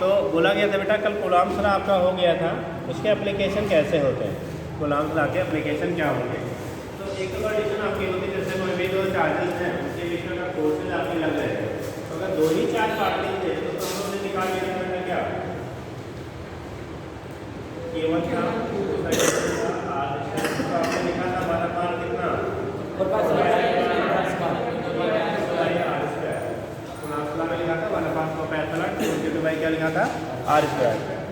तो बोला गया था बेटा कल कूलॉम्स लॉ आपका हो गया था, उसके एप्लीकेशन कैसे होते हैं, कूलॉम्स लॉ के एप्लीकेशन क्या होंगे। तो एक कंडीशन आपकी होती है, जैसे कोई भी दो चार्जेस हैं उसके बीच में अगर फोर्सेज आपके लग रहे हैं, तो अगर दो ही चार्ज पार्टिकल थे तो हम लोग ने निकाल लिया था क्या, K1 था, तो आपने लिखा था वाला पार कितना क्या लिखा था r²।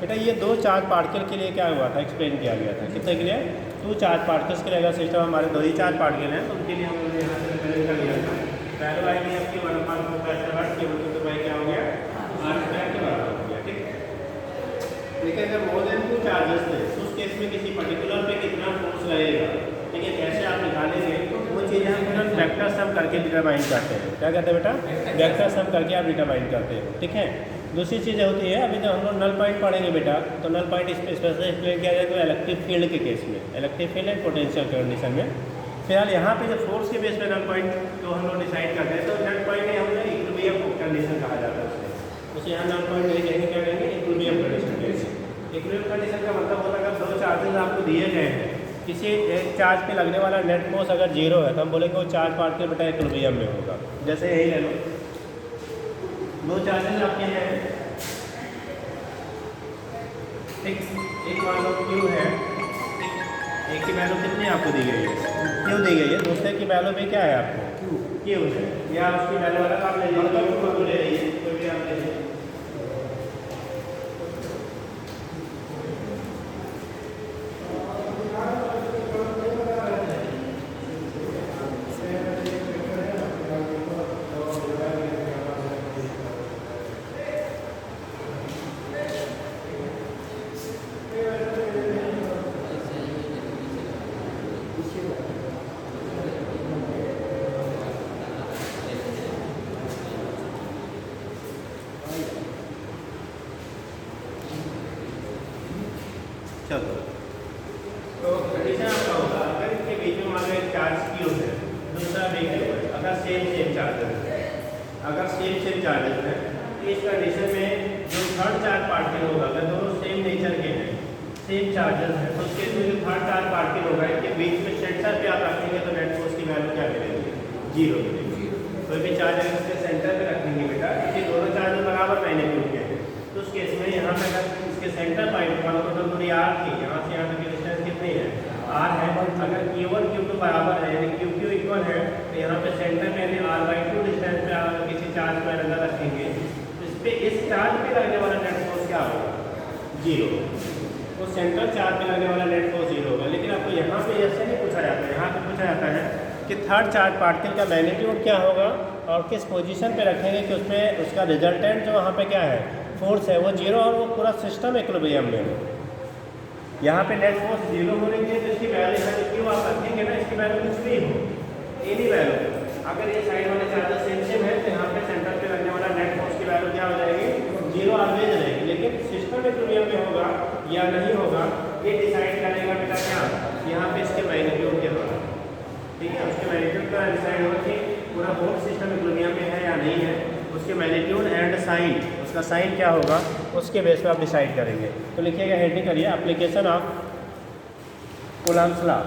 बेटा ये दो चार्ज पार्टिकल के लिए क्या हुआ था, एक्सप्लेन किया गया था, कितने के लिए, 2 चार्ज पार्टिकल्स के लिए। अगर सिस्टम हमारे 2 ही चार्ज पार्टिकल हैं तो उनके लिए हम लोगों ने यहाँ से रिप्रेजेंट कर लिया था। पहले वाले में आपकी 1/4 क्या हो गया, r² के बराबर हो गया, ठीक। लेकिन अगर मोर देन 2 चार्जेस थे तो उस केस में किसी पर्टिकुलर पे कितना फोर्स लगेगा, ठीक है, कैसे आप निकालेंगे वो चीज़ें हम तुरंत वेक्टर सम करके डिटरमाइन करते हैं। क्या कहते हैं बेटा, वेक्टर सम करके आप डिटरमाइन करते हैं, ठीक है। दूसरी चीज़ होती है, अभी जब हम लोग नल पॉइंट पढ़ेंगे बेटा, तो नल पॉइंट स्पेशली एक्सप्लेन किया जाएगा इलेक्ट्रिक फील्ड के केस में, electric field and potential condition में। फिलहाल यहाँ पे जो फोर्स के बेस पे नल पॉइंट जो हम लोग डिसाइड करते हैं, तो नल पॉइंट हम लोग इक्विलिब्रियम कंडीशन कहा जाता है उसे यहाँ नल पॉइंट नहीं कहेंगे, क्या कहेंगे, इक्विलिब्रियम कंडीशन कहेंगे। इक्विलिब्रियम कंडीशन का मतलब होता है अगर 2 चार्जेस आपको दिए गए हैं, किसी एक चार्ज पे लगने वाला नेट फोर्स अगर 0 है तो हम बोलेंगे वो चार्ज पार्टिकल बेटा इक्विलिब्रियम में होगा। जैसे यही ले लो, 2 चार्जेस आपके हैं, ठीक, एक मान लो Q है, एक की वैल्यू कितनी आपको दी गई है, Q दी गई है, दूसरे की वैल्यू भी क्या है आपको Q है, या उसकी वैल्यू अलग आप ले लीजिए, कोई भी आप ले लीजिए। चलो, तो कंडीशन आपका होगा अगर इसके बीच में मान लो एक चार्ज Q है, दूसरा भी Q है, अगर सेम चार्जेस है, अगर सेम चार्जेस है, तो इस कंडीशन में जो थर्ड चार्ज पार्टिकल होगा, अगर दोनों सेम नेचर के हैं, सेम चार्जेस है, तो उसके जो थर्ड चार्ज पार्टिकल होगा इनके बीच में सेंटर पे आप रखेंगे तो नेट फोर्स की वैल्यू क्या मिलेगी, 0 मिलेगी। कोई भी चार्ज अगर उसके सेंटर पे रखेंगे बेटा, क्योंकि दोनों चार्ज बराबर मैग्नीट्यूड के हैं, तो उस केस में यहाँ पे अगर इसके सेंटर पॉइंट का टोटल दूरी r थी, यहाँ से यहाँ तक की डिस्टेंस कितनी है, r है। अगर Q1 Q2 बराबर है यानी Q इक्वल है, तो यहाँ पे सेंटर में यानी r/2 डिस्टेंस पे आप किसी चार्ज पर नजर रखेंगे, इस पे इस चार्ज पे लगने वाला नेट फोर्स क्या होगा, 0। तो सेंट्रल चार्ज पे लगने वाला नेट फोर्स 0 होगा। लेकिन आपको यहाँ पे ऐसे नहीं पूछा जाता है, यहाँ पे पूछा जाता है कि थर्ड चार्ज पार्टिकल का मैग्नीट्यूड क्या होगा और किस पोजीशन पे रखेंगे कि उसमें उसका रिजल्टेंट जो वहाँ पे क्या है फोर्स है वो 0 और वो पूरा सिस्टम इक्विलिब्रियम में हो। यहाँ पे नेट फोर्स 0 होने के तो इसकी वैल्यू है क्यों आप रखेंगे ना, इसकी वैल्यू कुछ भी हो, एनी वैल्यू। अगर ये साइड वाले चार्जेस सेम है तो यहाँ पे सेंटर पे लगने वाला नेट फोर्स की वैल्यू क्या हो जाएगी, 0 ऑलवेज रहेगी। लेकिन सिस्टम इक्विलिब्रियम में होगा या नहीं होगा ये डिसाइड करेगा बेटा क्या, यहाँ पे इसके मैग्नीट्यूड के द्वारा, ठीक है, उसके मैग्नीट्यूड का डिसाइड होगा कि पूरा होल सिस्टम इक्विलिब्रियम में है या नहीं है। उसके मैग्नीट्यूड एंड साइन, उसका साइन क्या होगा उसके बेस पे आप डिसाइड करेंगे। तो लिखिएगा, हेडिंग करिए application of Coulomb's law,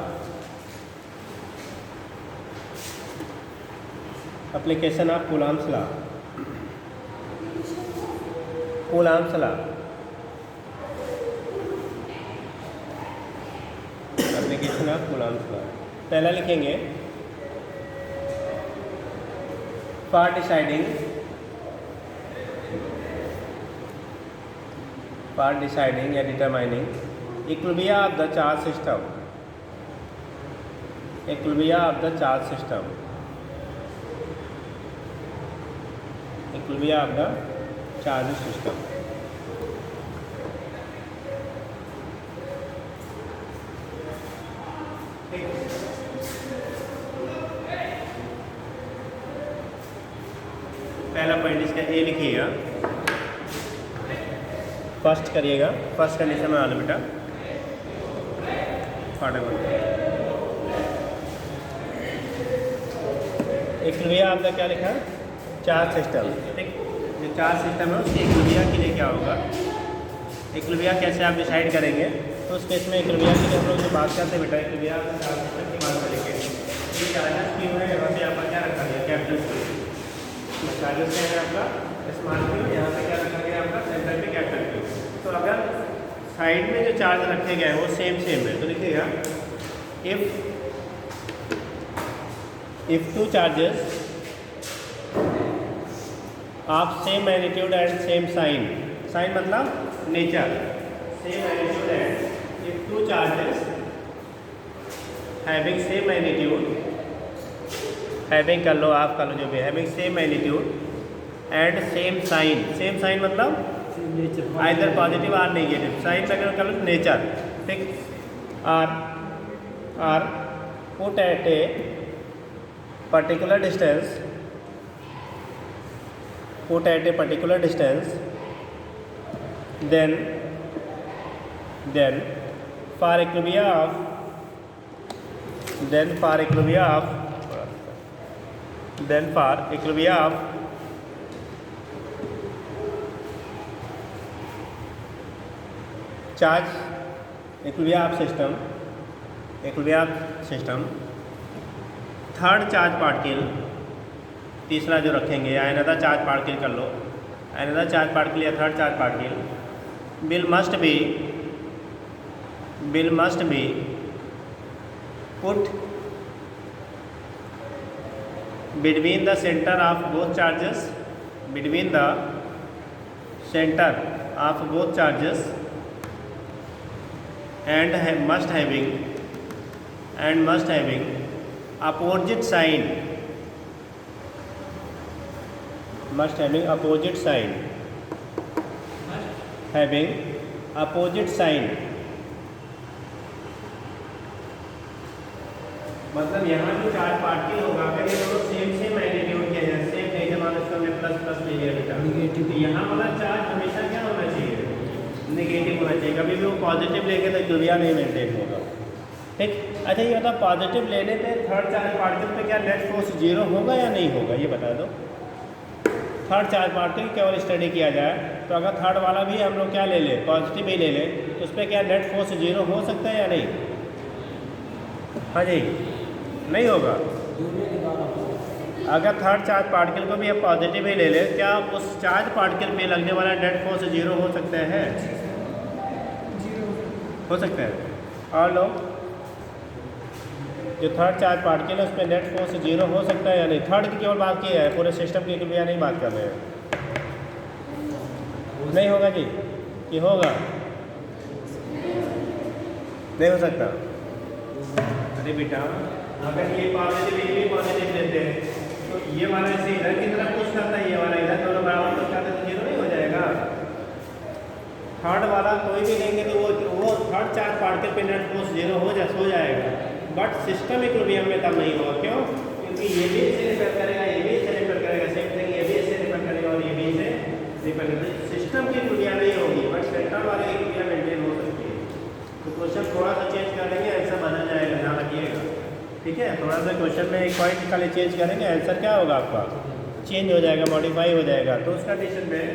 application of Coulomb's law, Coulomb's law, application of Coulomb's law. पहला लिखेंगे फॉर डिसाइडिंग या determining equilibrium of the charge system, equilibrium of the charge system, equilibrium of the charge system. पहला point इसका ए लिखिएगा, first करिएगा, first condition में आलू बेटा फटाफट। इक्विलिब्रियम आपका क्या लिखा है, चार्ज सिस्टम, ठीक। जो चार्ज सिस्टम है उसके इक्विलिब्रिया के लिए क्या होगा, इक्विलिब्रिया कैसे आप डिसाइड करेंगे। तो उस केस में इक्विलिब्रिया के लिए हम लोग जो बात करते हैं बेटा, इक्विलिब्रिया चार्ज सिस्टम की बात करेंगे। ये चार्जेस क्यू है, यहाँ पे आपका क्या रखा गया, कैपिटल क्यू। चार्जेस क्या है आपका स्मॉल क्यू, यहाँ पे क्या रखा गया आपका सेंटर पे कैपिटल क्यू। तो अगर साइड में जो चार्ज रखे गए हैं वो सेम है तो लिखिएगा if two charges of same magnitude and same sign, sign मतलब nature, same magnitude and if two charges having same magnitude, having कर लो आप कर लो जो भी, having same magnitude and same sign मतलब आइदर पॉजिटिव और नेगेटिव, साइन लगेगा कर लो नेचर, ठीक। Are put at a particular distance, put at a particular distance, then for equilibria of charge, equilibria of system, third charge particle, तीसरा जो रखेंगे या अनदर चार्ज पार्टिकल कर लो, अनदर चार्ज पार्टिकल या third charge particle will must be put between the center of both charges, and must having opposite sign, मतलब यहाँ जो charge particle होगा अगर ये दोनों सेम मैग्नीट्यूड के हैं, सेम नेचर वाले, इसका हमने प्लस ले लिया बेटा, नेगेटिव, तो यहाँ वाला चार्ज हमेशा क्या होना चाहिए, नेगेटिव होना चाहिए। कभी भी वो पॉजिटिव लेंगे तो इक्विलिब्रिया नहीं मेंटेन होगा, ठीक। अच्छा ये बता, पॉजिटिव लेने पे थर्ड चार्ज पार्टिकल पे क्या नेट फोर्स जीरो होगा या नहीं होगा, ये बता दो। थर्ड चार्ज पार्टिकल केवल स्टडी किया जाए तो अगर थर्ड वाला भी हम लोग क्या ले लें, पॉजिटिव ही ले लें, तो उस पर क्या नेट फोर्स जीरो हो सकता है या नहीं, हाँ जी नहीं होगा। अगर थर्ड चार्ज पार्टिकल को भी आप पॉजिटिव ही ले लें, क्या उस चार्ज पार्टिकल पे लगने वाला नेट फोर्स जीरो हो सकता है, हो सकता है। और लोग जो थर्ड चार्ज पार्टिकल है उस पर नेट फोर्स जीरो हो सकता है या नहीं, थर्ड की केवल बात की है, पूरे सिस्टम की इक्विलिब्रिया नहीं बात कर रहे हैं, नहीं होगा जी कि होगा, नहीं हो सकता। अरे बेटा अगर ये पॉजिटिव ये भी पॉजिटिव लेते हैं तो ये वाला ऐसे इधर की तरफ पुश करता है, ये वाला इधर, दोनों बराबर पुश करते तो जीरो नहीं हो जाएगा। थर्ड वाला कोई भी लेंगे तो वो थर्ड चार्ज पार्टिकल पे नेट फोर्स जीरो हो जाएगा, बट सिस्टम इक्विलिब्रियम में तब नहीं होगा। क्यों? क्योंकि ये भी इससे रिपेयर करेगा, ये भी इससे रिपेयर करेगा, सेम थिंग ये भी इससे रिपेयर करेगा और ये भी इसे रिपेयर करेगा। सिस्टम की इक्विलिब्रिया नहीं होगी, बट सेंटर वाले इक्विलिब्रिया मेंटेन हो सकती है। तो क्वेश्चन थोड़ा सा चेंज करेंगे, आंसर बदल जाएगा, ध्यान रखिएगा, ठीक है। थोड़ा सा क्वेश्चन में एक पॉइंट खाली चेंज करेंगे, आंसर क्या होगा आपका चेंज हो जाएगा, मॉडिफाई हो जाएगा। तो उस कंडीशन में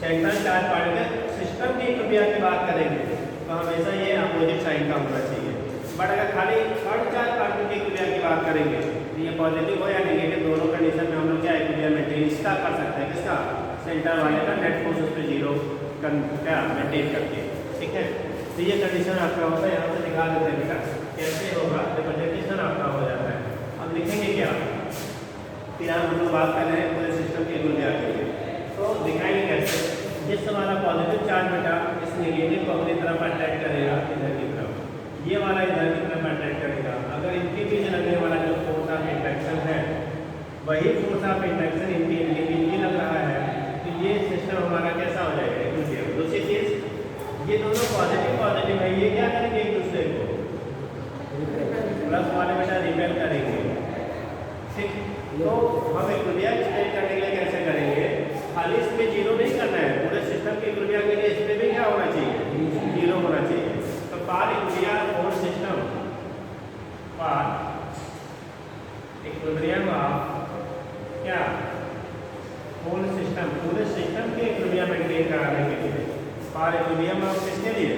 सेंट्रल चार्ज पार्टिकल सिस्टम की इक्विलिब्रिया की बात करेंगे तो हमेशा ये अपोजिट साइन का होना चाहिए। बट अगर खाली थर्ड चार्ज पार्टिकल की इक्विलिब्रिया की बात करेंगे तो ये पॉजिटिव हो या नेगेटिव, दोनों कंडीशन में हम लोग क्या इक्विलिब्रिया मेंटेन इसका कर सकते हैं, किसका, सेंटर वाले का, नेट फोर्स उस पर जीरो क्या मेंटेन करके, ठीक है। तो ये कंडीशन आपका होता है, यहाँ से दिखा देते हैं बेटा कैसे होगा, तो कंडीशन आपका हो जाता है। अब लिखेंगे क्या, फिर हम लोग बात कर रहे हैं पूरे सिस्टम के इक्विलिब्रिया के लिए, तो दिखाएंगे कैसे। जिस हमारा पॉजिटिव चार्ज बेटा इस नेगेटिव को अपनी तरफ अट्रैक्ट करेगा इधर की तरफ, ये वाला इधर की तरफ अट्रैक्ट करेगा। अगर इनके बीच लगने वाला जो फोर्स ऑफ इंडक्शन है वही फोर्स ऑफ इंडक्शन इनके बीच लग रहा है, तो ये सिस्टम हमारा कैसा हो जाएगा इक्विलिब्रियम। दूसरी चीज़, ये दोनों पॉजिटिव है, ये क्या करेंगे एक दूसरे को प्लस वाले बेटा रिपेल करेंगे, ठीक। तो हम इक्विलिब्रिया एक्सप्लेन करने के लिए कैसे करेंगे, खाली इस पे जीरो नहीं करना है, पूरे सिस्टम के इक्विलिब्रिया के लिए इस पे भी क्या होना चाहिए, जीरो होना चाहिए। तो for equilibria whole system, for equilibrium of क्या होल मेंटेन कराने के लिए। और इक्विलिब्रियम में किसके लिए,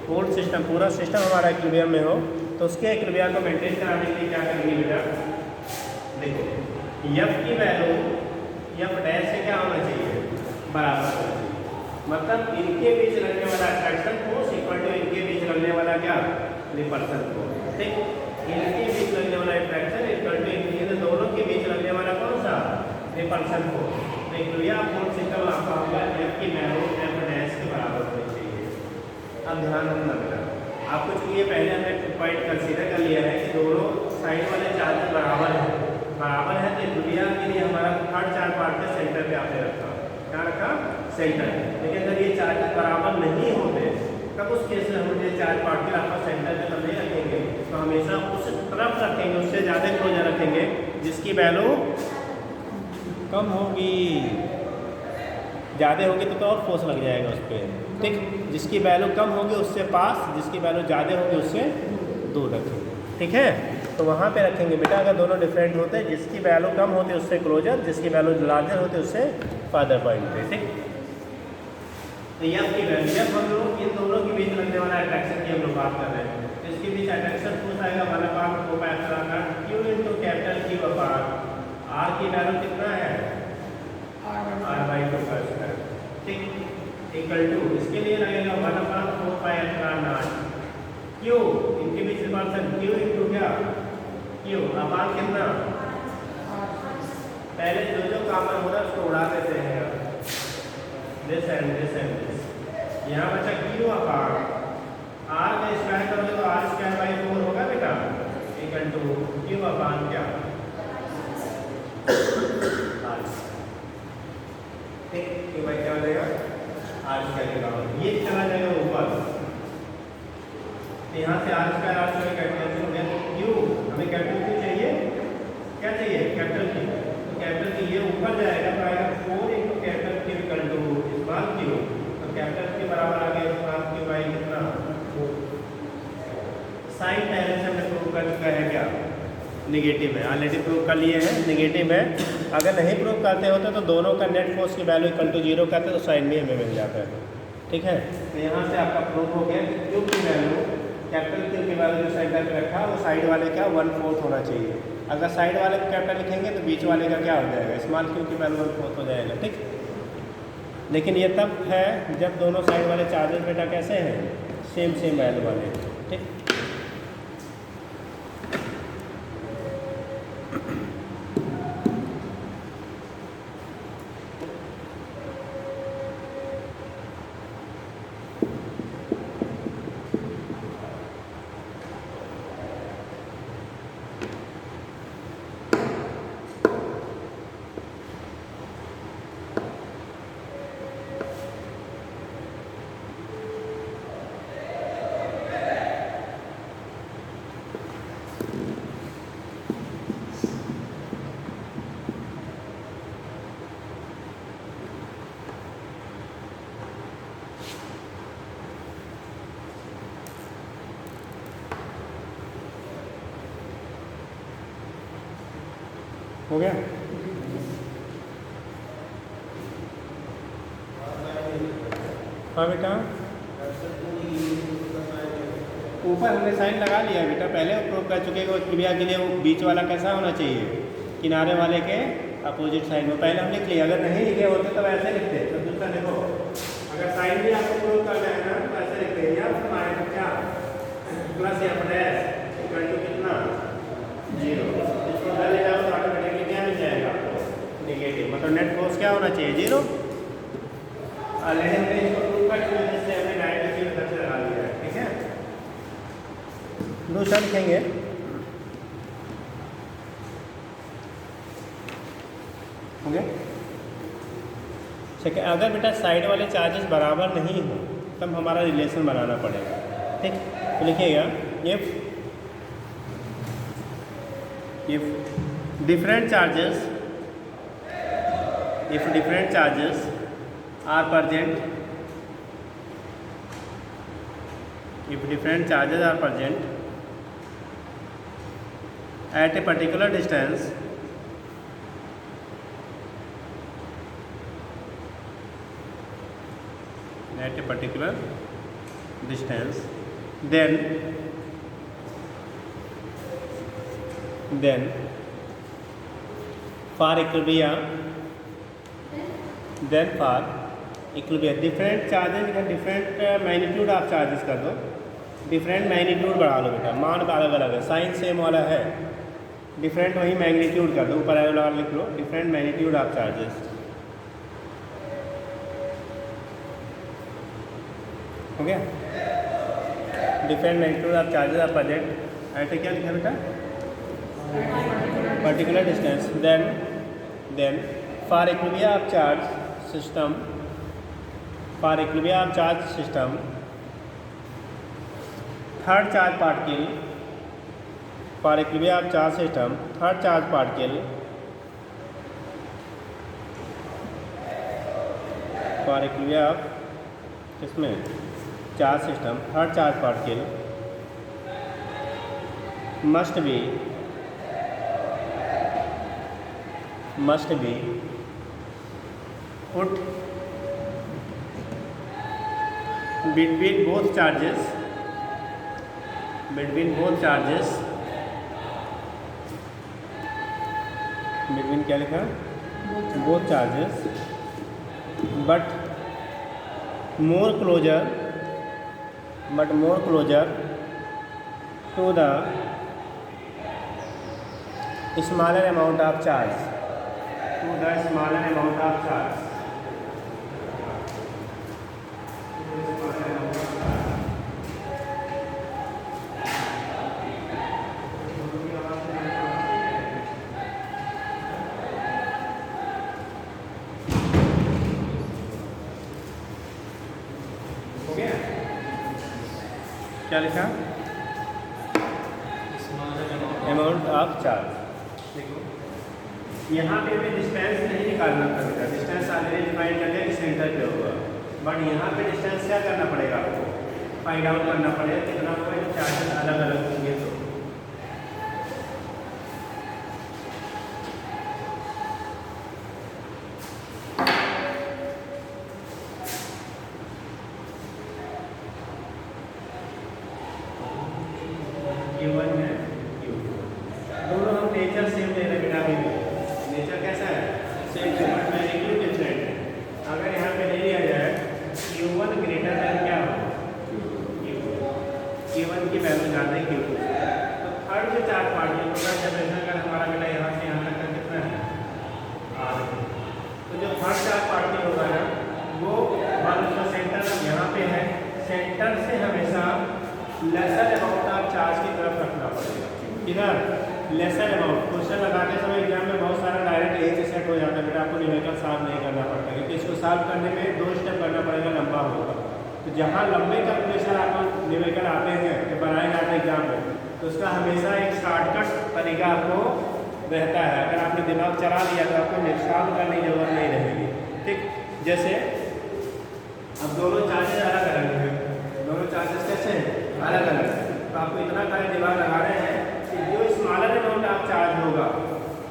होल सिस्टम, पूरा सिस्टम हमारा इक्विलिब्रियम में हो, तो उसके इक्विलिब्रियम को मेंटेन कराने के लिए क्या करेंगे बेटा, देखो एफ की वैल्यू एफ डैश से क्या होना चाहिए, बराबर होना चाहिए। मतलब इनके बीच लगने वाला अट्रैक्शन फोर्स इक्वल टू इनके बीच लगने वाला क्या, रिपल्सन फोर्स। ठीक, इनके बीच लगने वाला अट्रैक्शन इक्वल टू इन दोनों के बीच लगने वाला कौन सा, रिपल्सन फोर्स। तो इक्विलिब्रियम फोर्स सिस्टम आपका होगा एफ की वैल्यू एफ डैश के बराबर होनी चाहिए। अब ध्यान रखना बेटा, आपको चूंकि पहले हमने पॉइंट कंसीडर कर लिया है कि दोनों साइड वाले चार्जेस बराबर है तो दुनिया के लिए हमारा थर्ड चार्ज पार्ट के सेंटर पे आपने रखा, क्या रखा, सेंटर। लेकिन अगर ये चार्जेस बराबर नहीं होते तब उस केस में हम ये चार्ज पार्ट के आपका सेंटर पे तो नहीं रखेंगे, तो हमेशा उस तरफ रखेंगे, उससे ज़्यादा क्लोजर रखेंगे जिसकी वैल्यू कम होगी। ज़्यादा होगी तो और फोर्स लग जाएगा उस पर। ठीक, जिसकी वैल्यू कम होगी उससे पास, जिसकी वैल्यू ज़्यादा होगी उससे दूर रखेंगे। ठीक है, तो वहाँ पे रखेंगे बेटा अगर दोनों डिफरेंट होते हैं, जिसकी वैल्यू कम होती है उससे क्लोजर, जिसकी वैल्यू लार्जर होती है उससे फादर पॉइंट पे। ठीक, तो एफ की वैल्यू, जब हम लोग इन दोनों के बीच लगने वाला अट्रैक्शन की हम लोग बात कर रहे हैं, तो इसके बीच अट्रैक्शन फोर्स आएगा 1/4 Q into capital Q upon R की वैल्यू कितना है, r/2 का स्क्वायर। ठीक, इक्वल टू इसके लिए लगेगा 1/4 क्यू, इनके बीच रिपल्सन क्यू इंटू क्या, क्यू अपान कितना, पहले जो कॉमन हो रहा है उसको उड़ा देते हैं, दिस एंड दिस, यहाँ बचा क्यू अपान आर का स्क्वायर करोगे तो r²/4 होगा बेटा, इक्वल टू क्यू अपान क्या, r। ठीक, क्यू बाई क्या हो जाएगा, r², ये चला जाएगा ऊपर, यहाँ से r² कैपिटल क्यू, हमें कैपिटल क्यू चाहिए, क्या चाहिए, कैपिटल क्यू, तो कैपिटल क्यू ये ऊपर जाएगा तो आएगा 4 into capital Q equal to small Q, तो कैपिटल क्यू बराबर आ गया स्मॉल क्यू बाई कितना, साइन पहले से हमने प्रूव कर चुका है क्या, निगेटिव है, ऑलरेडी प्रूव कर लिए हैं निगेटिव है। अगर नहीं प्रूव करते होते तो दोनों का नेट फोर्स की वैल्यू इक्वल टू 0 करते तो साइन भी हमें मिल जाता है। ठीक है, तो यहाँ से आपका प्रूव हो गया कि क्यू की वैल्यू, कैपिटल क्यू की वैल्यू जो सेंटर पे रखा वो साइड वाले का 1/4 होना चाहिए। अगर साइड वाले को कैपिटल लिखेंगे तो बीच वाले का क्या हो जाएगा, स्मॉल क्यू की वैल्यू 1/4 हो जाएगा। ठीक, लेकिन ये तब है जब दोनों साइड वाले चार्जेस बेटा कैसे हैं, सेम वैल्यू वाले। ठीक, हो गया। हाँ बेटा, ऊपर हमने साइन लगा लिया बेटा, पहले प्रूव कर चुके हैं क्रिया के लिए वो बीच वाला कैसा होना चाहिए, किनारे वाले के अपोजिट साइड में, पहले हम लिख लिया। अगर नहीं लिखे होते तो ऐसे लिखते, तो दूसरा देखो, अगर साइन भी आपको प्रूव करना है ना तो ऐसे लिखते हैं, क्या plus F dash equal to कितना 0, इसको उधर ले जाओ तो ऑटोमेटिकली क्या मिल जाएगा आपको, निगेटिव, मतलब नेट फोर्स क्या होना चाहिए 0। ऑलरेडी हमने इसको प्रूव कर चुके हैं, जिससे हमने डायरेक्टली उधर से लगा लिया है। ठीक है, दूसरा लिखेंगे, हो गया। सेकेंड, अगर बेटा साइड वाले चार्जेस बराबर नहीं हो तब हमारा रिलेशन बनाना पड़ेगा। ठीक, तो लिखिएगा if different charges are present, at a particular distance, at a particular distance, then for equilibrium, different charges का डिफरेंट मैग्नीट्यूड आप चार्जेस कर दो, डिफरेंट मैग्नीट्यूड बढ़ा लो बेटा, मान अलग अलग है, साइन सेम वाला है, डिफरेंट वही मैग्नीट्यूड कर दो, ऊपर एरो लगा लिख लो, डिफरेंट मैग्नीट्यूड ऑफ चार्जेस। हो गया, different magnitude of charges of present at क्या लिखा बेटा, particular distance, then for equilibrium of charge system, third charge particle, for equilibrium of charge system third charge particle, for equilibrium of किसमें charge system third charge particle must be put between both charges, between क्या लिखा, both charges, but more closer to the smaller amount of charge, हो गया, क्या लिखा, amount of charge. देखो यहाँ पे हमें डिस्टेंस नहीं निकालना पड़ेगा, डिस्टेंस ऑलरेडी डिफाइन कर लिया कि सेंटर पे होगा, बट यहाँ पे डिस्टेंस क्या करना पड़ेगा आपको, फाइंड आउट करना पड़ेगा कितना होगा, जब चार्जेस अलग अलग होंगे तो। Q1 है, Q2, दोनों हम नेचर सेम ले रहे बेटा, अभी नेचर कैसा है, सेम है, बट मैग्नीट्यूड डिफरेंट है। अगर यहाँ पे ले लिया जाए Q1 ग्रेटर देन क्या हो, Q1 की वैल्यू ज़्यादा है Q2 से, तो थर्ड जो चार्ज पार्टिकल होगा, जब ऐसा अगर हमारा बेटा यहाँ से यहाँ तक का कितना है R, तो जो थर्ड चार्ज पार्टिकल होगा ना, वो मान लो सेंटर यहाँ पे है, सेंटर से हमेशा लेसर अमाउंट ऑफ चार्ज की तरफ रखना पड़ेगा, इधर लेसर अमाउंट। क्वेश्चन लगाते समय एग्जाम में बहुत सारा डायरेक्ट यही से सेट हो जाता है बेटा, आपको न्यूमेरिकल सॉल्व नहीं करना पड़ता, क्योंकि इसको सॉल्व करने में 2 स्टेप करना पड़ेगा, लंबा होगा। तो जहाँ लंबे कैलकुलेशन आपको न्यूमेरिकल आते हैं कि बनाए जाते हैं एग्जाम में, तो उसका हमेशा एक शॉर्टकट तरीका आपको रहता है, अगर आपने दिमाग चला लिया तो आपको सॉल्व करने की जरूरत नहीं रहेगी। ठीक, जैसे अब दोनों चार्जेस अलग अलग हैं, दोनों चार्जेस कैसे हैं, अलग अलग, तो आपको इतना सारे दिमाग लगा रहे हैं कि जो स्मॉलर अमाउंट ऑफ चार्ज होगा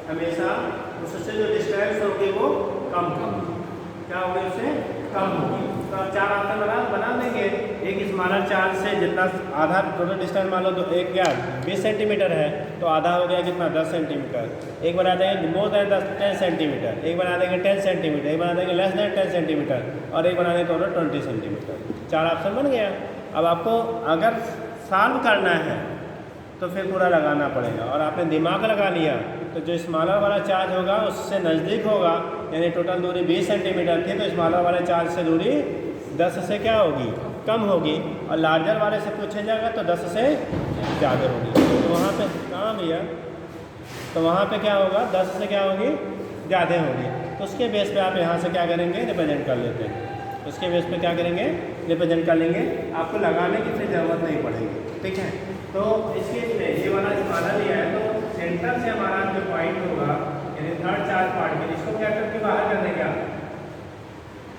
हमेशा उससे जो डिस्टेंस होगी वो कम होगी, क्या होगी, उससे कम होगी। तो आप 4 ऑप्शन बना देंगे, एक स्मॉलर चार्ज से जितना आधा टोटल डिस्टेंस मान लो, तो एक क्या 20 सेंटीमीटर है, तो आधा हो गया कितना 10 सेंटीमीटर, एक बना देंगे मोर देन 10 सेंटीमीटर, एक बना देंगे 10 सेंटीमीटर, एक बना देंगे लेस देन 10 सेंटीमीटर, और एक बना देंगे टोटल 20 सेंटीमीटर। 4 ऑप्शन बन गया। अब आपको अगर सॉल्व करना है तो फिर पूरा लगाना पड़ेगा, और आपने दिमाग लगा लिया तो जो स्मॉलर वाला चार्ज होगा उससे नज़दीक होगा, यानी टोटल दूरी 20 सेंटीमीटर थी, तो स्मॉलर वाले चार्ज से दूरी 10 से क्या होगी, कम होगी, और लार्जर वाले से पूछा जाएगा तो 10 से ज़्यादा होगी। तो वहाँ पे कहाँ भैया, तो वहाँ पे क्या होगा, 10 से क्या होगी, ज़्यादा होगी। तो उसके बेस पे आप यहाँ से क्या करेंगे, रिप्रेजेंट कर लेते हैं, उसके बेस पे क्या करेंगे, रिप्रेजेंट कर लेंगे, आपको लगाने की फिर ज़रूरत नहीं पड़ेगी। ठीक है, तो इसके लिए ये वाला स्मॉलर लिया है, तो सेंटर से हमारा जो पॉइंट होगा, यानी थर्ड चार्ज पार्टिकल, इसको क्या करके बाहर कर देंगे आप,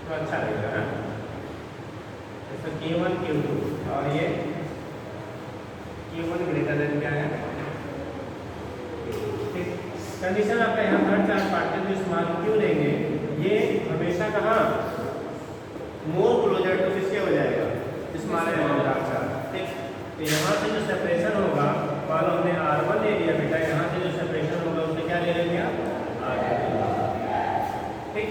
तो अच्छा लगेगा ना, तो Q1 Q2, और ये Q1 ग्रेटर देन क्या है, ठीक। कंडीशन आपका यहाँ थर्ड चार्ज पार्टिकल जो स्मॉल क्यों लेंगे, ये हमेशा कहाँ more closer to smaller amount of charge. ठीक, तो यहाँ से जो सेपरेशन होगा, मान लो हमने R1 ले लिया बेटा, यहाँ से जो सेपरेशन होगा उससे क्या ले लेंगे आप, R2। ठीक,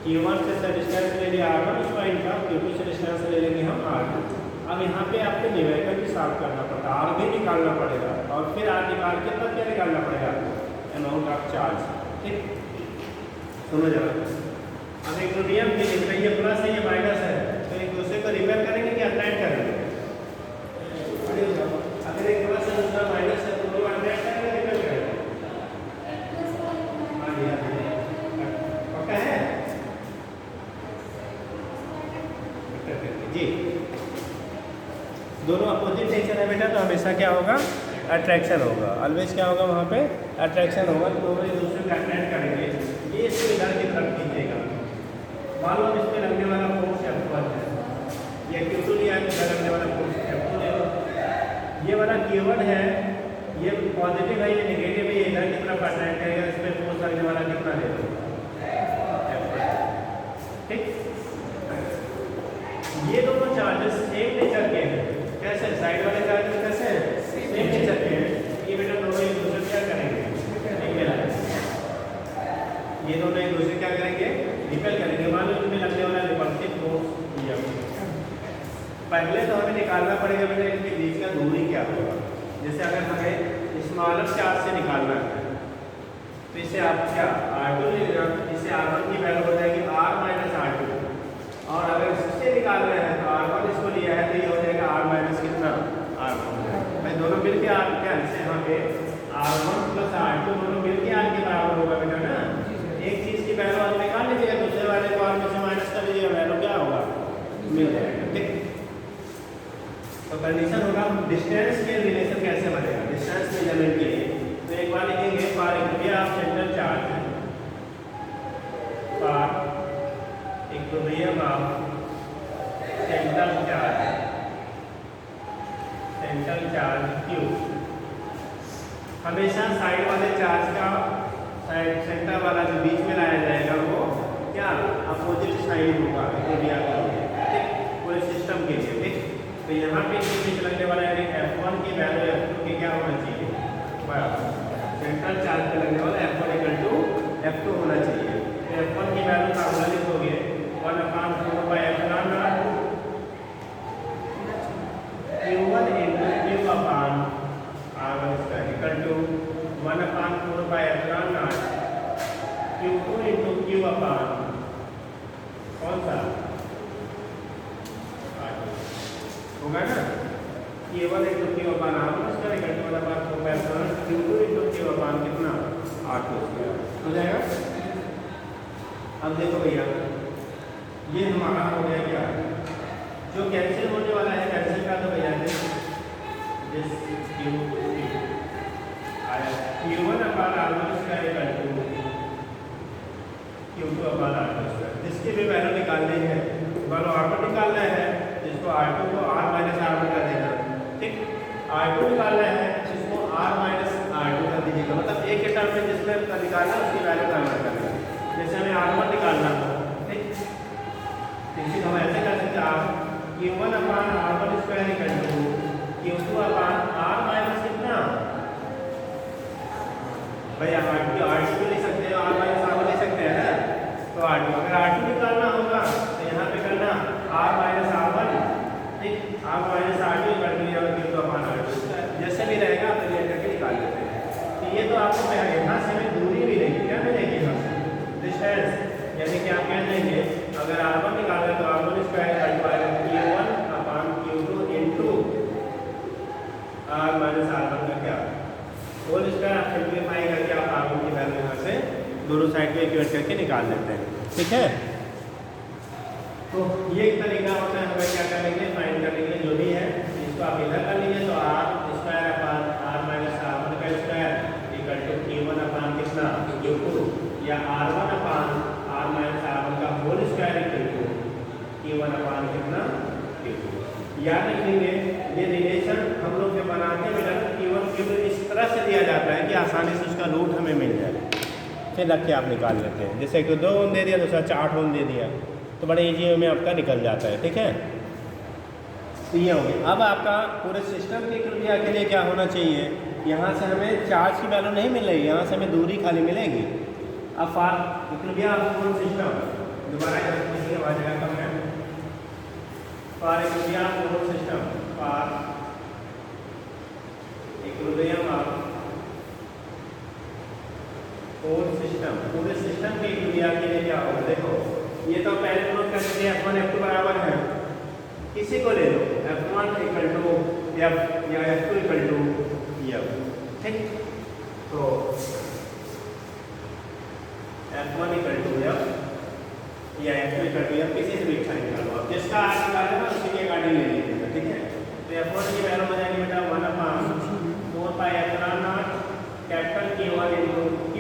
Q1 से डिस्टेंस ले लिया R1, उस पॉइंट का, Q2 से डिस्टेंस ले लेंगे हम R2। अब यहाँ पे आपको न्यूमेरिकल भी सॉल्व करना पड़ता है, R भी निकालना पड़ेगा और फिर R निकाल के तब क्या निकालना पड़ेगा, अमाउंट ऑफ चार्ज। ठीक, सुनो जरा, अब एक नियम भी लिख रही है, प्लस है ये माइनस है, तो एक दूसरे को रिपेयर करेंगे कि अटैच करेंगे, अगर एक प्लस है दूसरा माइनस है तो दोनों अटैच करेंगे रिपेयर करेंगे। पक्का है जी, दोनों अपोजिट टेंशन है बेटा, तो हमेशा क्या होगा, अट्रैक्शन होगा, ऑलवेज क्या होगा वहाँ पे, अट्रैक्शन होगा, तो दोनों एक दूसरे को अट्रैक्ट करेंगे। ये इसको इधर की तरफ खींचेगा, मान लो इस पे लगने वाला फोर्स F1 है, ये Q2 लिया है, इधर लगने वाला फोर्स F2 ले लो, ये वाला Q1 है, ये पॉजिटिव है, ये नेगेटिव है, ये इधर की तरफ अट्रैक्ट करेगा, इस पे फोर्स लगने वाला कितना ले लो, F1। ठीक, ये दोनों चार्जेस सेम नेचर के हैं, कैसे, साइड वाले चार्जेस कैसे हैं, सेम नेचर के हैं, ये बेटा दोनों एक दूसरे क्या करेंगे, ये दोनों एक दूसरे क्या करेंगे, रिपेल करेंगे। मान लो इनमें लगने वाला रिपल्सिव फोर्स, पहले तो हमें निकालना पड़ेगा बेटा इनके बीच का दूरी क्या होगा। जैसे अगर हमें स्मॉलर चार्ज से निकालना है तो इसे आप क्या R2 लेना, इसे R1 की वैल्यू हो जाएगी R माइनस R2, और अगर इससे निकाल रहे हैं तो R1 इसको लिया है तो ये हो जाएगा R माइनस कितना, R1। भाई दोनों मिल के R क्या है, यहाँ पे R1 प्लस R2 दोनों मिल के R के बराबर होगा बेटा ना, एक चीज की वैल्यू आप निकाल लीजिएगा, दूसरे वाले को R में से माइनस कर लीजिएगा, वैल्यू क्या होगा, मिल जाएगा। ठीक, तो कंडीशन होगा डिस्टेंस के रिलेशन कैसे बनेगा, डिस्टेंस मेजरमेंट के लिए, तो एक बार लिखेंगे for area of central charge, for equilibrium of central charge Q, हमेशा साइड वाले चार्ज का साइड सेंटर वाला जो बीच में लाया जाएगा वो क्या अपोजिट साइड होगा एरिया का, पूरे सिस्टम के लिए। ठीक, तो यहाँ पे इसके बीच लगने वाला है F1 की वैल्यू F2 की क्या होना चाहिए, बराबर सेंट्रल चार्ज पे लगने वाला F1 इक्वल टू F2 होना चाहिए। तो F1 की वैल्यू फार्मूला लिखोगे 1/4 Q1 into Q upon R1 square equal to 1/4 Q2 into Q upon कौन सा होगा ना, Q1 into Q upon R1 square equal to 1/4 Q2 into Q upon कितना R2 square हो जाएगा। अब देखो भैया ये हमारा हो गया क्या, जो कैंसिल होने वाला है कैंसिल का तो भैया जिस Q1 upon R1 square equal to Q2 upon R2 square, जिसकी भी वैल्यू निकालनी है, मान लो R1 निकालना है जिसको R2 को R माइनस R1 कर देना। ठीक, R2 निकालना है जिसको R माइनस R2 कर दीजिएगा, मतलब एक के टर्म में जिसमें निकालना उसकी वैल्यू कन्वर्ट करना। जैसे हमें R1 निकालना हो, ठीक, इसी हम ऐसे कर सकते हैं Q1 upon R1 square equal to Q2 upon R minus कितना, भाई R2 भी ले सकते हैं, R माइनस R1 ले सकते हैं ना, तो R2 अगर R2 निकालना होगा तो यहाँ पे करना R माइनस R1, ठीक, R minus R2 equal to Q2 upon R2, जैसे भी रहेगा आप ले करके निकाल लेते हैं। तो ये तो आपको यहाँ से हमें दूरी भी नहीं क्या मिलेगी, यहाँ से डिस्टेंस, यानी कि आप कह देंगे अगर R1 निकालना तो R1 square Q1 upon Q2 into R minus R1 का क्या होल स्क्वायर, आप सिंप्लीफाई करके आप R1 की वैल्यू यहाँ से दोनों साइड को इक्वेट करके निकाल लेते हैं। ठीक है, तो ये एक तरीका होता है, हमें क्या करेंगे फाइंड करने के लिए जो भी है इसको आप इधर कर लीजिए, तो R square upon R minus R1 का square equal to Q1 upon कितना Q2, या R1 upon R minus R1 का whole square equal to Q1 upon कितना Q2। याद रखेंगे ये रिलेशन हम लोग जो बनाते हैं बेटा Q1 Q2 इस तरह से दिया जाता है कि आसानी से उसका रूट हमें मिल जाए, फिर रख के आप निकाल लेते हैं। जैसे कि 2 ओम दे दिया, दूसरा 8 ओम दे दिया, तो बड़े ईजी में आपका निकल जाता है। ठीक है, तो ये हो गया। अब आपका पूरे सिस्टम के कृपया के लिए क्या होना चाहिए, यहाँ से हमें चार्ज की वैल्यू नहीं मिल रही, यहाँ से हमें दूरी खाली मिलेगी। अब फॉर कृपया पूर्ण सिस्टम दोबारा हमारी जगह कम है, फॉर कृपया पूर्ण सिस्टम फॉर इक्विलिब्रियम ऑफ पूर्ण सिस्टम, पूरे सिस्टम के कृपया के लिए क्या होगा, देखो ये तो पहले नोट कर सकते हैं F1 F2 बराबर है, किसी को ले लो F1 इक्वल टू F या F2 इक्वल टू F, ठीक। तो F1 इक्वल टू F या F2 इक्वल टू F, किसी से भी इच्छा निकालो आप, जिसका आर निकाले ना उसी के अकॉर्डिंग ले लीजिएगा, ठीक है। तो F1 की वैल्यू हो जाएगी बेटा 1/4 pi epsilon naught capital Q1 into Q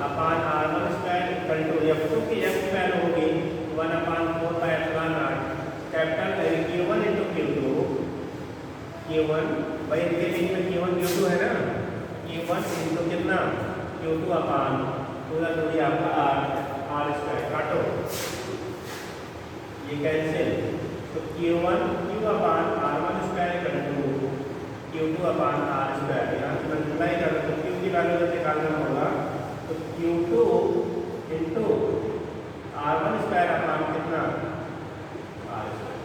upon R1 square equal to F2 की F की वैल्यू होगी 1/4 pi epsilon naught capital Q1 into Q2, Q1 भाई इनके बीच में Q1 Q2 है ना, Q1 इनटू कितना Q2 अपान पूरा दूरी आपका R स्क्वायर काटो, ये कैंसिल, तो Q1 Q upon R1 square equal to Q2 upon R square, यहाँ से मल्टीप्लाई करो तो Q की वैल्यू जब निकालना होगा तो Q2 into R1 square upon कितना R स्क्वायर।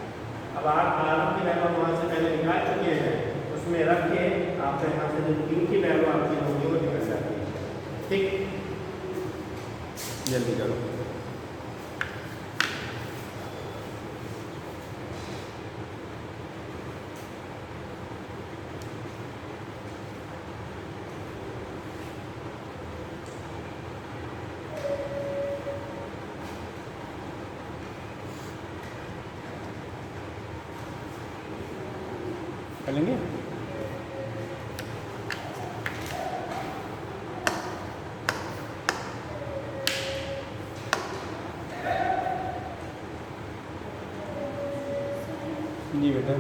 अब R1 की वैल्यू वहाँ से पहले निकाल चुके हैं, उसमें रख के आप यहाँ से जो Q की वैल्यू आपकी होगी वो निकल जाती है, ठीक। जल्दी करो। चलेंगे जी बेटा।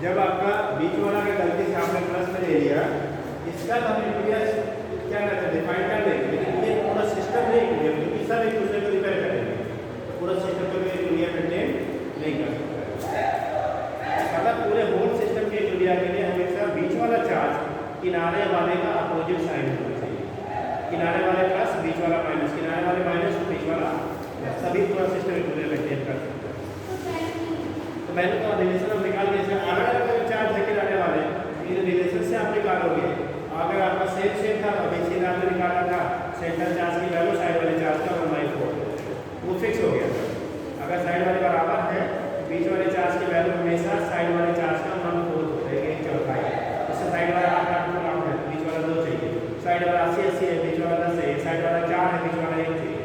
जब आपका बीच वाला के गलती से आपने प्लस में ले लिया, इसका तो हम क्या करते हैं डिफाइन कर देंगे, लेकिन ये पूरा सिस्टम नहीं क्लियर, क्योंकि सब एक दूसरे को रिपेयर करेंगे, पूरा सिस्टम को भी क्लियर मेंटेन नहीं कर सकता। मतलब पूरे होल सिस्टम के क्लियर के लिए हमेशा बीच वाला चार्ज किनारे वाले का अपोजिट साइन होना चाहिए, किनारे वाले प्लस बीच वाला माइनस, किनारे वाले माइनस बीच वाला, सभी पूरा सिस्टम क्लियर मेंटेन कर सकते हैं। तो पहले तो रिलेशन हम निकाल के अलग अलग चार्ज है किनारे वाले, इन रिलेशन से आप निकालोगे। अगर आपका सेम था अभी सीधा आपने निकाला था सेंटर चार्ज की वैल्यू साइड वाले चार्ज का 1/4, वो फिक्स हो गया था। अगर साइड वाले बराबर है बीच वाले चार्ज की वैल्यू हमेशा साइड वाले चार्ज का 1/4 हो जाएगी, 1/4। इससे साइड वाला 8 है, बीच वाला 2 चाहिए, साइड वाला 80 है, बीच वाला 10 है, साइड वाला 4 है, बीच वाला 1 चाहिए,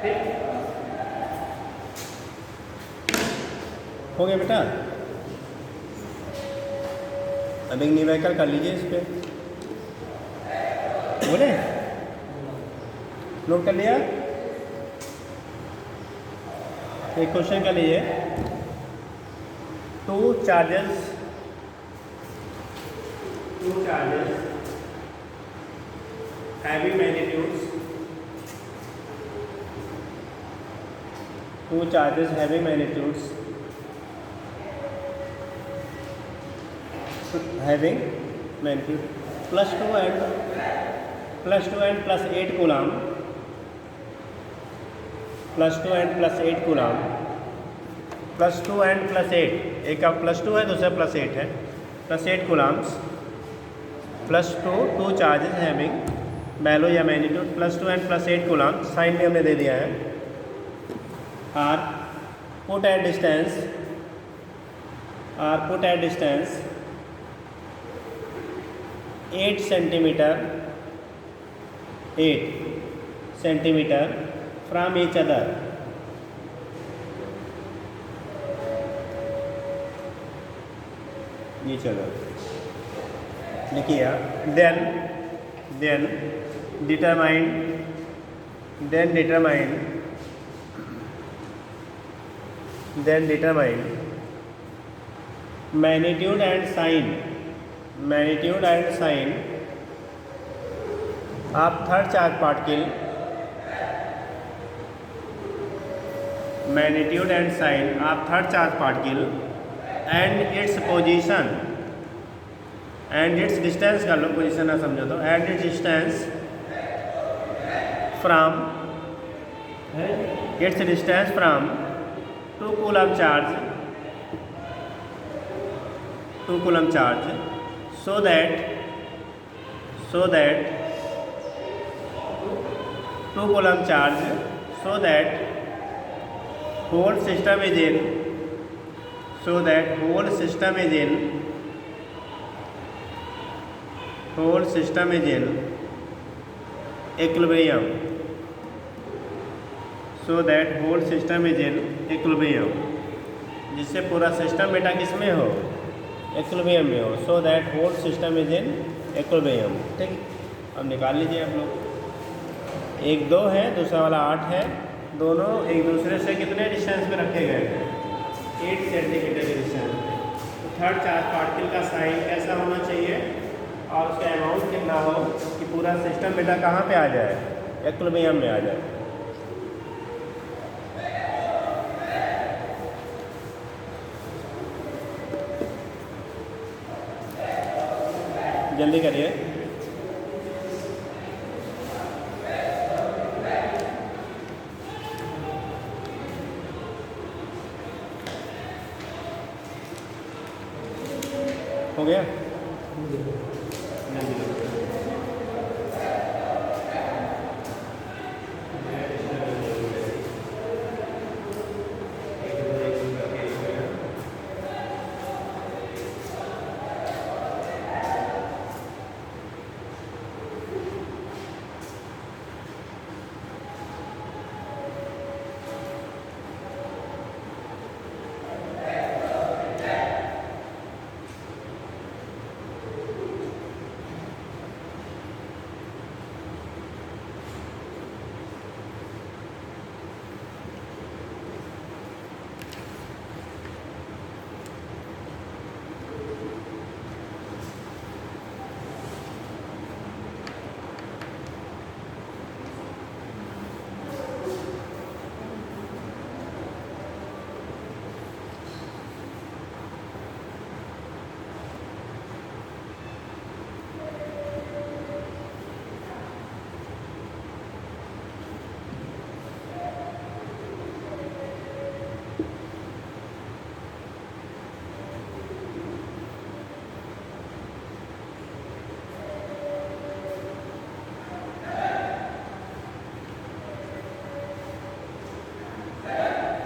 ठीक हो गया बेटा। अब एक न्यूमेरिकल कर लीजिए इस पे, बोले नोट कर लिया। एक क्वेश्चन कर लीजिए, 2 charges heavy magnitudes, 2 charges heavy magnitudes having magnitude +2 and +8 coulomb, +2 and +8 coulomb, +2 and +8, एक का +2 है दूसरा +8 है, +8 कूलम्स, +2 चार्जेस हैविंग वैल्यू या मैग्नीट्यूड +2 and +8 कूलम, साइन भी हमने दे दिया है, are put at distance 8 centimetre from each other, लिखिए। Then determine then determine magnitude and sign of third charge particle, magnitude and sign of third charge particle and its position and its distance कर लो, position ना समझो तो, and its distance from 2 coulomb charge so that 2 coulomb charge so that whole system is in equilibrium, जिससे पूरा system बेटा किस में हो, इक्विलिब्रियम में हो, so that whole system is in equilibrium. ठीक, अब निकाल लीजिए आप लोग। 1 2 है, दूसरा वाला 8 है, दोनों एक दूसरे से कितने डिस्टेंस पे रखे गए हैं, 8 सेंटीमीटर के डिस्टेंस पे। तो थर्ड चार्ज पार्टिकल का साइन कैसा होना चाहिए और उसका अमाउंट कितना हो कि पूरा सिस्टम बेटा कहाँ पे आ जाए, इक्विलिब्रियम में आ जाए। जल्दी करिए। हो गया?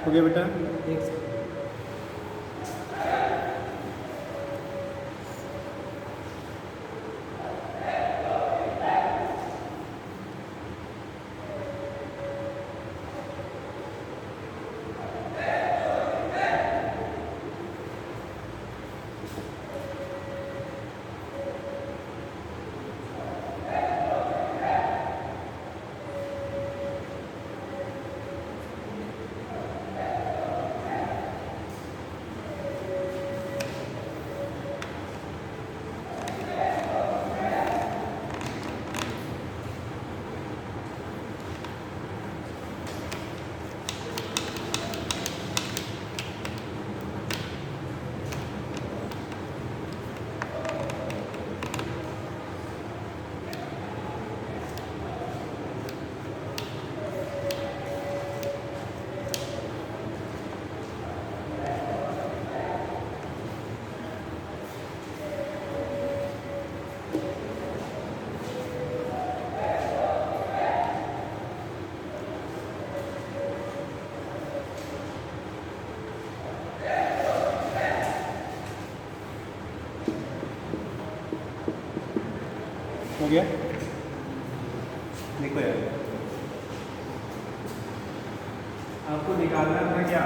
हो गया बेटा? हो गया? देखो यार, आपको निकालना था क्या,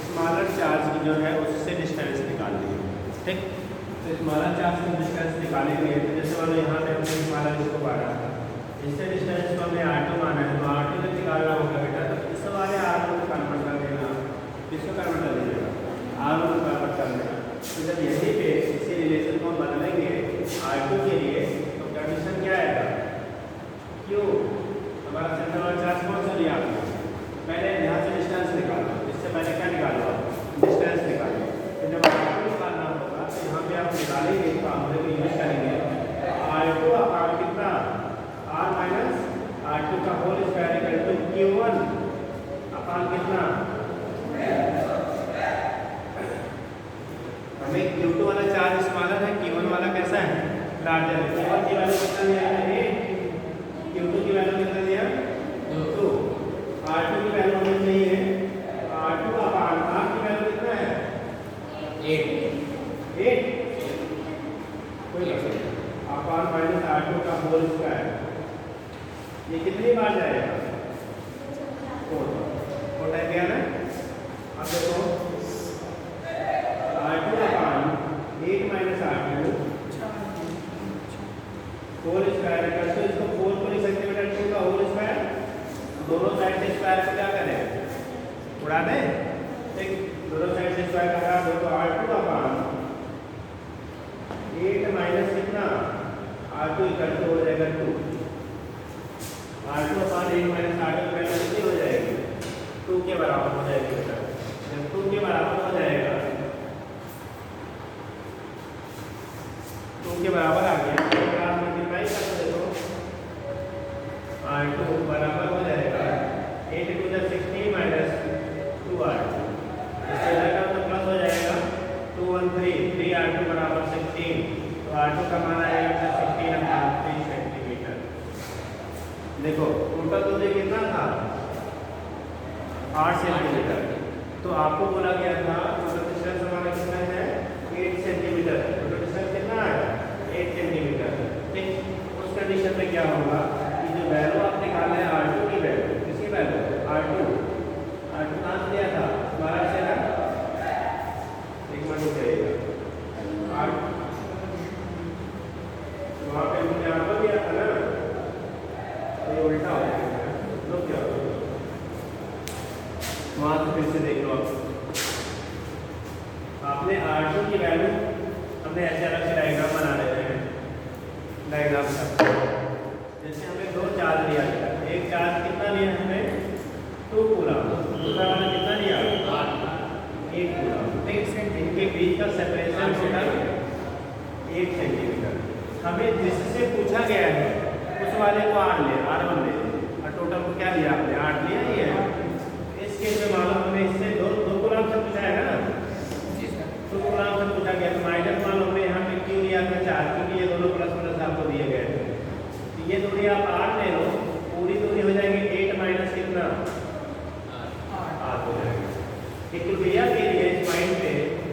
स्मॉलर चार्ज की जो है उससे डिस्टेंस निकालनी है। ठीक, तो स्मॉलर चार्ज की डिस्टेंस निकालेंगे तो जैसे वाले यहाँ पे हमने स्मॉलर इसको माना था, इससे डिस्टेंस को हमने R2 माना है, तो निकालना होगा बेटा, तो इस वाले R को कन्वर्ट कर देना, किसको कन्वर्ट कर दीजिएगा, R को कन्वर्ट कर देना। तो जब यहीं पे इसी रिलेशन को बदलेंगे R2 के लिए, तो कंडीशन क्या आएगा, क्यों हमारा सेंटर वाला चार्ज कौन सा लिया आपने, पहले यहाँ से डिस्टेंस निकालो, इससे पहले क्या निकालो, डिस्टेंस निकालो। तो जब R2 निकालना होगा तो यहाँ पे आप निकालेंगे, तो फॉर्मूले को यूज करेंगे, R2 अपान कितना, R माइनस R2 का whole square equal to Q1 upon कितना, हमें Q2 वाला चार्ज स्मॉलर है, Q1 वाला कैसा है, लार्जर है। Q1 की वैल्यू कितना दिया है, 8, Q2 की वैल्यू कितना दिया, 2, R2 की वैल्यू हमें चाहिए, R2 अपान R की वैल्यू कितना है, 8 कोई अपान माइनस R2 का होल स्क्वायर, ये कितनी बार जाएगा, 4 टाइम गया ना। अब देखो R2 अपान 8 माइनस R2 होल स्क्वायर है, तो इसको 4 को लिख सकते बेटा, 2 का होल स्क्वायर, दोनों साइड से स्क्वायर को क्या करें, उड़ा दें, ठीक, दोनों साइड से स्क्वायर का हटा दो, तो R2 अपान 8 माइनस कितना R2 इक्वल टू हो जाएगा 2, R2 अपान 8 माइनस R2 की वैल्यू कितनी हो जाएगी, 2 के बराबर हो जाएगी बेटा। जब 2 के बराबर हो जाएगा, 2 के बराबर आ गया, तो आप मल्टीप्लाई कर दो, R2 बराबर हो जाएगा 8 टू द 16 माइनस 2R2, इससे लगा तो प्लस हो जाएगा 2 1 3 R2 बराबर 16, तो R2 का मान आएगा 16 अपान 3 सेंटीमीटर। देखो टोटल दूरी कितना था, 8 सेंटीमीटर, तो आपको बोला गया था टोटल डिस्टेंस हमारा कितना है, 8 सेंटीमीटर, टोटल डिस्टेंस कितना है, 8 सेंटीमीटर। ठीक, उस कंडीशन में क्या होगा कि जो वैल्यू आप निकाले हैं R2 की वैल्यू, किसकी वैल्यू, R2 कहाँ से दिया था, 12 से ना, एक मिनट रुकिएगा, वहाँ पे मुझे R2 दिया था ना, तो ये उल्टा हो जाएगा, तो क्या होगा, वहाँ से फिर से देख लो आपने R2 की वैल्यू, हमने ऐसे अलग से डायग्राम बना लेते हैं, डायग्राम का जैसे हमें 2 चार्ज लिया गया, एक चार्ज कितना लिया हमने, 2 कूलम, दूसरा वाला कितना लिया, 8 कूलम, इनके बीच का सेपरेशन टोटल 8 सेंटीमीटर। हमें जिससे पूछा गया है उस वाले को R1 ले, और टोटल को क्या लिया आपने, 8 लिया ही है। इस केस में मालूम हमें इससे 2 कूलम से पूछा है ना, 2 कूलम से पूछा गया, तो माइनस मान हमने यहाँ पे क्यों लिया था 4, क्योंकि ये दोनों प्लस प्लस आपको दिए गए थे। तो ये दूरी आप 8 ले लो, पूरी दूरी हो जाएगी 8 माइनस कितना, 8 हो जाएगा। एक क्रिया के लिए इस पॉइंट पे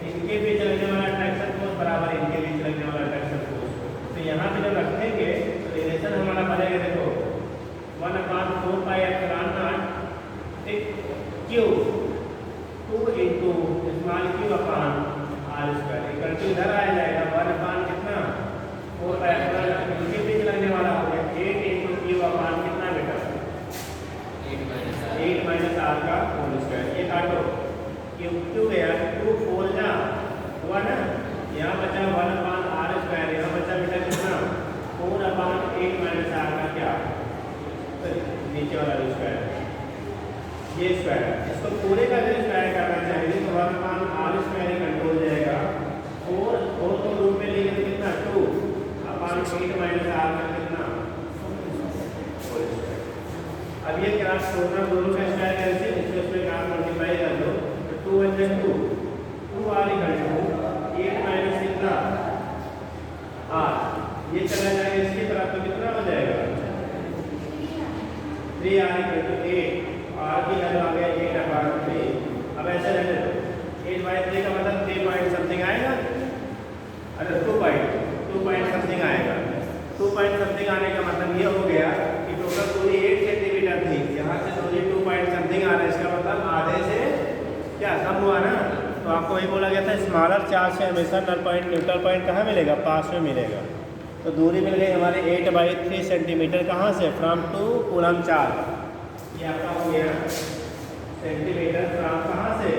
इनके बीच लगने वाला अट्रैक्शन फोर्स बराबर इनके बीच लगने वाला अट्रैक्शन फोर्स, तो यहाँ पे जब रखेंगे तो रिलेशन हमारा बनेगा, देखो 1/4 पाई एप्सिलॉन नॉट, ठीक, Q 2 into small Q upon R square equal to इधर आ जाएगा 1 अपान कितना 4 पाई एप्सिलॉन नॉट, इनके बीच लगने वाला हो गया 8 इंटू क्यू अपान कितना बेटा, 8 माइनस R का होल स्क्वायर, ये काटो, क्यों गया 2 4 जा 1, यहाँ बचा 1 अपान R स्क्वायर, यहाँ बचा बेटा कितना 4 अपान 8 माइनस R का क्या, नीचे वाला स्क्वायर, ये स्क्वायर, इसको पूरे का जो स्क्वायर करना चाहिए तो 1 अपान R स्क्वायर ही कंट्रोल जाएगा, 4 तो रूप में लेंगे तो कितना 2 अपान 8 माइनस R का कितना, अब ये क्रॉस छोड़ना, दोनों का स्क्वायर कैसे, इसको इसमें क्रॉस मल्टीप्लाई कर दो, 2 1 2 2R इक्वल टू 8 माइनस कितना R, ये चला जाएगा इसकी तरफ तो कितना हो जाएगा 3R इक्वल टू 8, R की वैल्यू आ गया 8 अपान 3। अब ऐसे रहने दो, 8/3 का मतलब 3 पॉइंट समथिंग आएगा, अरे 2 पॉइंट समथिंग आएगा, 2 पॉइंट समथिंग आने का मतलब ये हो गया कि टोटल दूरी 8 सेंटीमीटर थी, यहाँ से दूरी 2 पॉइंट समथिंग आ रहा है, इसका मतलब आधे से क्या कम हुआ ना। तो आपको वही बोला गया था स्मॉलर चार्ज से हमेशा न्यूट्रल पॉइंट कहाँ मिलेगा, पास में मिलेगा। तो दूरी मिल गई हमारे 8/3 सेंटीमीटर, कहाँ से, फ्रॉम 2 कूलम चार्ज, ये आपका हो गया सेंटीमीटर फ्रॉम कहाँ से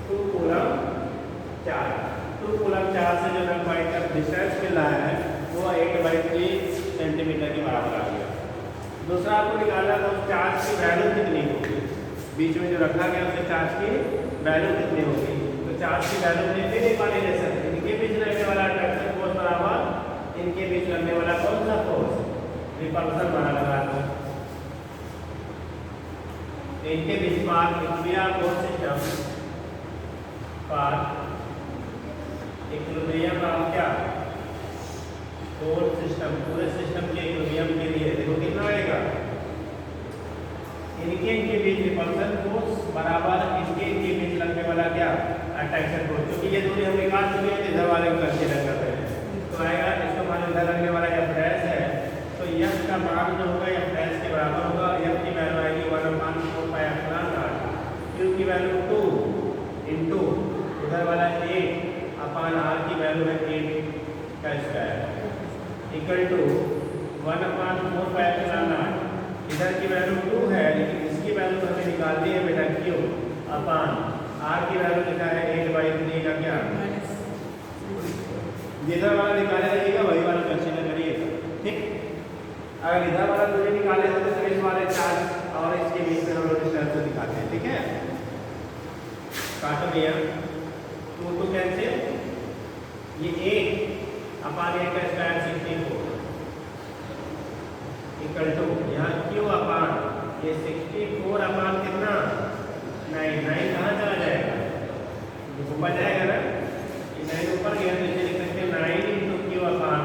2 कूलम चार्ज। 2 कूलम चार्ज से जो नल पॉइंट का डिस्टेंस मिल रहा है वो 8/3 सेंटीमीटर के बराबर आ गया। दूसरा आपको निकालना था उस चार्ज की वैल्यू कितनी होगी, बीच में जो रखा गया उसके चार्ज की वैल्यू कितनी होगी। तो चार्ज की वैल्यू देखते नहीं पाने जैसे इनके बीच लगने वाला अट्रैक्शन फोर्स बराबर इनके बीच लगने वाला कौन सा फोर्स, रिपल्सन वाला लगा दो। इनके बीच path equilibrium force system path equilibrium of क्या फोर्स सिस्टम, पूरे सिस्टम के इक्विलिब्रियम के लिए देखो कितना आएगा, इनके बीच रिपल्सन फोर्स बराबर इनके बीच लगने वाला क्या अट्रैक्शन फोर्स। क्योंकि ये दूरी हम निकाल चुके हैं इधर वाले को कंसीडर कर रहे हैं तो आएगा इसका मान इधर लगने वाला F डैश है तो F का मान जो होगा F डैश के बराबर होगा। F की वैल्यू आएगी 1/4πε0, Q की वैल्यू 2 इंटू उधर वाला 8/r की वैल्यू है 8 का स्क्वायर इक्वल टू 1/4πε0। इधर की वैल्यू 2 है लेकिन इसकी वैल्यू हमें निकालनी है बेटा Q अपान R की वैल्यू लिखा है 8/3 का क्या, जिधर वाला निकाले रहेगा वही वाला कंसीडर करिएगा। ठीक, अगर इधर वाला दूरी निकाले तो फिर इस वाले चार्ज और इसके बीच में हम लोग डिस्टेंस को दिखाते हैं। ठीक है, काटो भैया 2 कैंसिल, ये 8/8 का स्क्वायर 64 इक्वल टू यहाँ Q अपान ये 64 अपान कितना 9 कहाँ चला जाएगा, ऊपर जाएगा ना, ये 9 ऊपर गया तो इसे लिख सकते हैं 9 इंटू Q अपान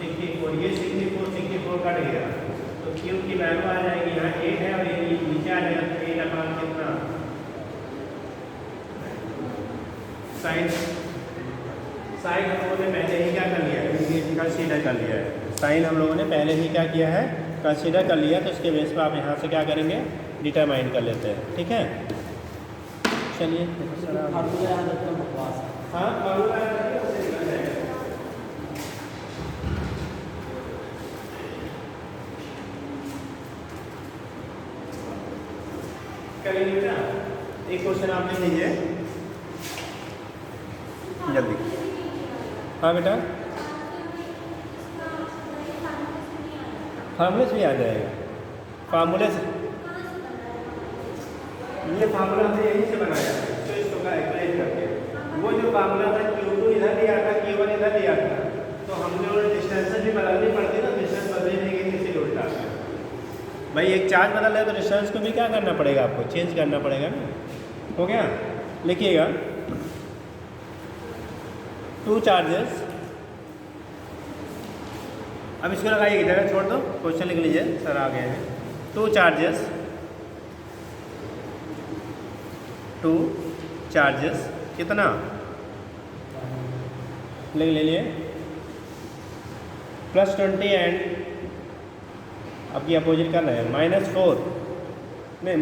64। ये 64 कट गया तो Q की वैल्यू आ जाएगी यहाँ 8 है और ये नीचे आ जाएगा 8 अपान कितना साइन हम लोगों ने पहले ही क्या कर लिया है, कंसीडर कर लिया है। साइन हम लोगों ने पहले ही क्या किया है, कंसीडर कर लिया। तो इसके बेस पर आप यहाँ से क्या करेंगे, डिटरमाइन कर लेते हैं। ठीक है, चलिए करेंगे बेटा। एक क्वेश्चन आप लिख लीजिए जल्दी। हाँ बेटा, फार्मूले से भी आ जाएगा, फार्मूले से ये फार्मूला हमने यहीं से बनाया तो इसको कैलकुलेट करके वो जो फार्मूला था Q2 इधर दिया था Q1 इधर दिया था तो हमने वो डिस्टेंस भी बदलनी पड़ती ना, डिस्टेंस बदलने के किसी उल्टा भाई एक चार्ज बदल है तो डिस्टेंस को भी क्या करना पड़ेगा, आपको चेंज करना पड़ेगा ना। हो गया, लिखिएगा 2 चार्जेस। अब इसको लगाइए, जगह छोड़ दो, क्वेश्चन लिख लीजिए, सर आ गए हैं। 2 चार्जेस कितना ले लिए +20 एंड अब ये अपोजिट कर रहे हैं -4 नहीं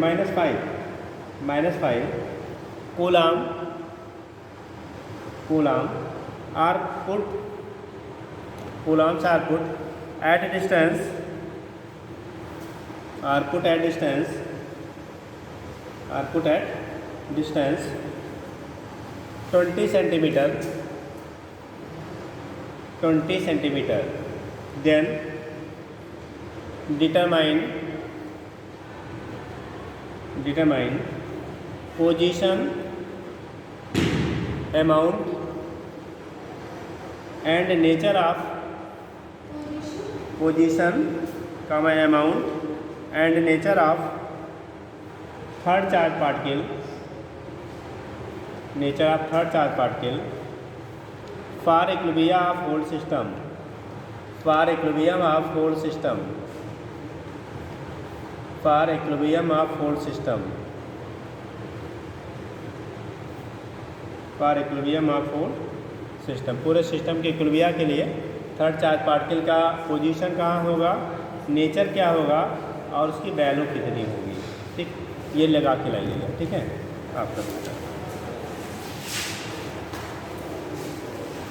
-5 coulomb are put at distance 20 centimeter then determine position, amount and nature of position, amount and nature of third charge particle for equilibrium of whole system पूरे सिस्टम के इक्विलिब्रियम के लिए थर्ड चार्ज पार्टिकल का position कहाँ होगा, nature क्या होगा और उसकी वैल्यू कितनी होगी। ठीक, ये लगा के लाइएगा। ठीक है, आपका